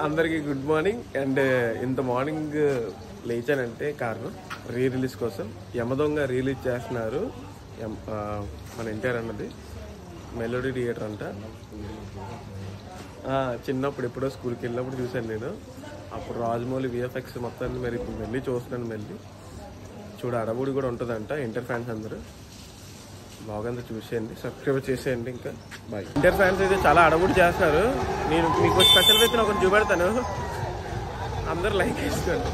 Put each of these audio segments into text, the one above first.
అందరికీ good morning. And ఇంత morning లేచానంటే కారణం రిలీజ్ కోసం. యమదొంగ రిలీజ్ చేస్తున్నారు మన ఎన్టీఆర్ అన్నది. మెలోడీ థియేటర్ అంట. చిన్నప్పుడు ఎప్పుడో స్కూల్కి వెళ్ళినప్పుడు చూశాను నేను. అప్పుడు రాజమౌళి విఎఫ్ఎక్స్ మొత్తాన్ని మరి ఇప్పుడు వెళ్ళి చూస్తున్నాను. మళ్ళీ అడవుడి కూడా ఉంటుందంట. ఇంటర్ ఫ్యాన్స్ అందరూ బ్లాగ్ అంతా చూసేయండి, సబ్స్క్రైబ్ చేసేయండి. ఇంకా బాయ్. ఇంటర్ ఫ్యాన్స్ అయితే చాలా అడవుడి చేస్తున్నారు. నేను మీకు స్పెషల్ వేసిన ఒకటి చూపెడతాను, అందరూ లైక్ చేస్తారు.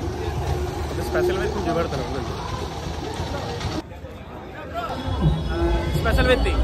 స్పెషల్ వేసిన చూపెడతాను. స్పెషల్ వ్యక్తి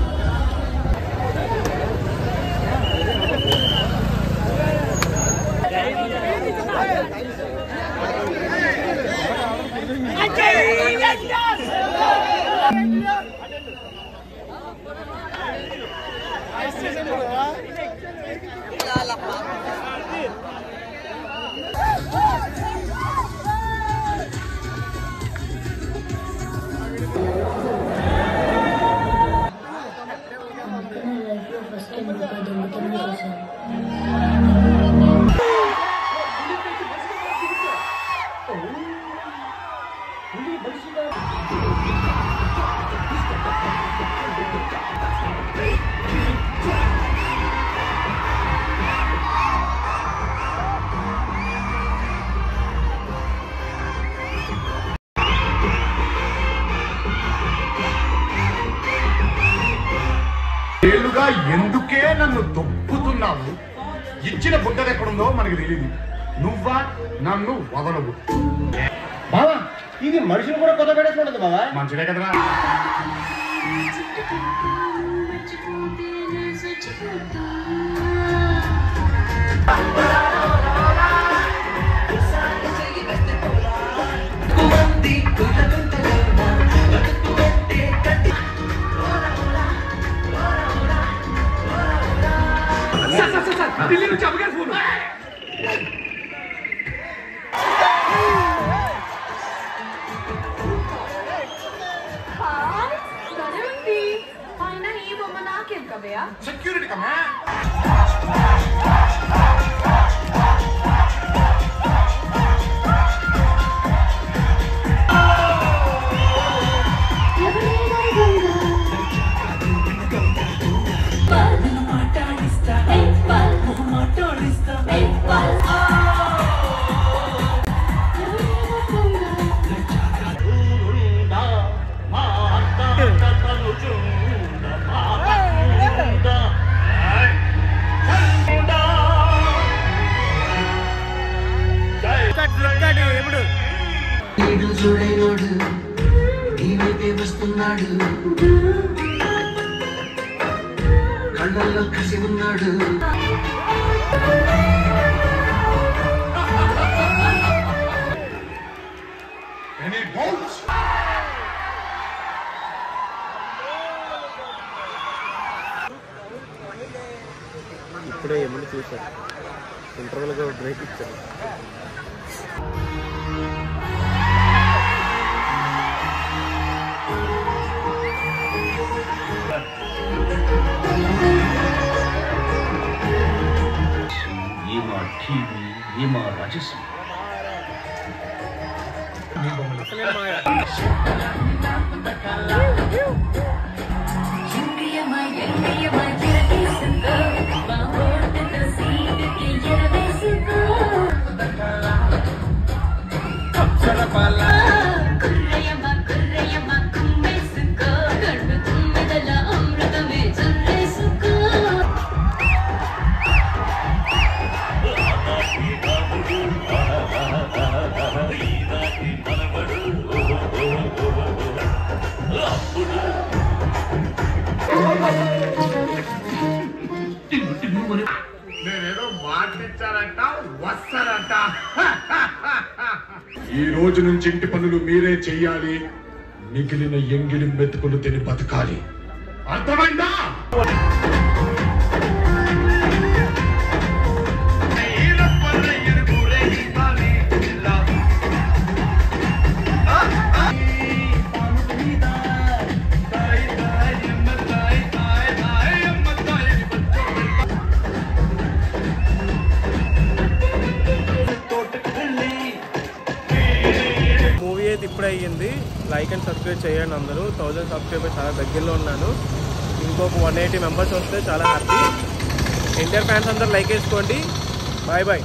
ఏళ్ళుగా ఎందుకే నన్ను దొప్పుతున్నావు? ఇచ్చిన బుట్టది ఎక్కడుందో మనకి తెలియదు. నువ్వా నన్ను వదలవు బావా. ఇది మనుషులు కూడా కొత్త పెట్టేసుకుంటుంది బావా. మంచిదే కదరా. ఢిల్లీ నుంచి అమ్మగారు ఫోన్. సెక్యూరిటీ కమా. చూడైనోడు నీవైతే వస్తున్నాడు, కళ్ళల్లో కసి ఉన్నాడు. ఇప్పుడే ఏమన్నా చూసారు, ఇంటర్వెల్గా బ్రేక్ ఇచ్చారు. రాజస్వం నేనేదో మాటిచ్చానంట వస్తానంట. ఈ రోజు నుంచి ఇంటి పనులు మీరే చెయ్యాలి. మిగిలిన ఎంగిలి మెతుకులు తిని బతకాలి. అర్థమైందా? కూడా అయ్యింది. లైక్ అండ్ సబ్స్క్రైబ్ చేయండి అందరూ. 1000 సబ్స్క్రైబర్స్ చాలా దగ్గరలో ఉన్నాను. ఇంకొక 180 మెంబర్స్ వస్తే చాలా హ్యాపీ. ఎన్టీఆర్ ఫ్యాన్స్ అందరూ లైక్ వేసుకోండి. Bye bye.